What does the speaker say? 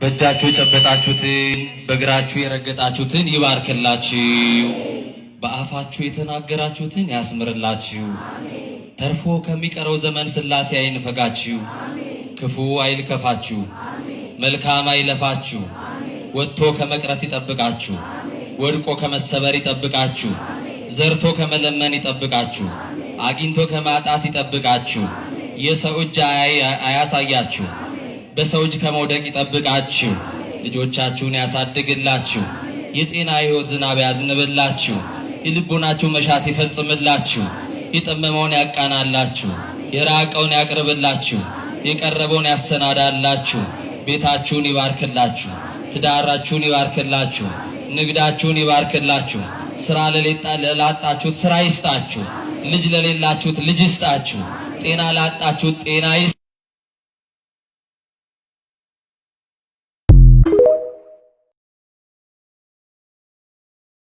በእጃችሁ የጨበጣችሁትን በእግራችሁ የረገጣችሁትን ይባርክላችሁ። በአፋችሁ የተናገራችሁትን ያስምርላችሁ። ተርፎ ከሚቀረው ዘመን ሥላሴ አይንፈጋችሁ። ክፉ አይልከፋችሁ፣ መልካም አይለፋችሁ። ወጥቶ ከመቅረት ይጠብቃችሁ፣ ወድቆ ከመሰበር ይጠብቃችሁ። ዘርቶ ከመለመን ይጠብቃችሁ፣ አግኝቶ ከማጣት ይጠብቃችሁ። የሰው እጅ አያሳያችሁ፣ በሰው እጅ ከመውደቅ ይጠብቃችሁ። ልጆቻችሁን ያሳድግላችሁ፣ የጤና ሕይወት ዝናብ ያዝንብላችሁ። የልቦናችሁ መሻት ይፈጽምላችሁ፣ የጠመመውን ያቃናላችሁ፣ የራቀውን ያቅርብላችሁ፣ የቀረበውን ያሰናዳላችሁ። ቤታችሁን ይባርክላችሁ፣ ትዳራችሁን ይባርክላችሁ፣ ንግዳችሁን ይባርክላችሁ። ሥራ ለላጣችሁት ሥራ ይስጣችሁ፣ ልጅ ለሌላችሁት ልጅ ይስጣችሁ፣ ጤና ላጣችሁት ጤና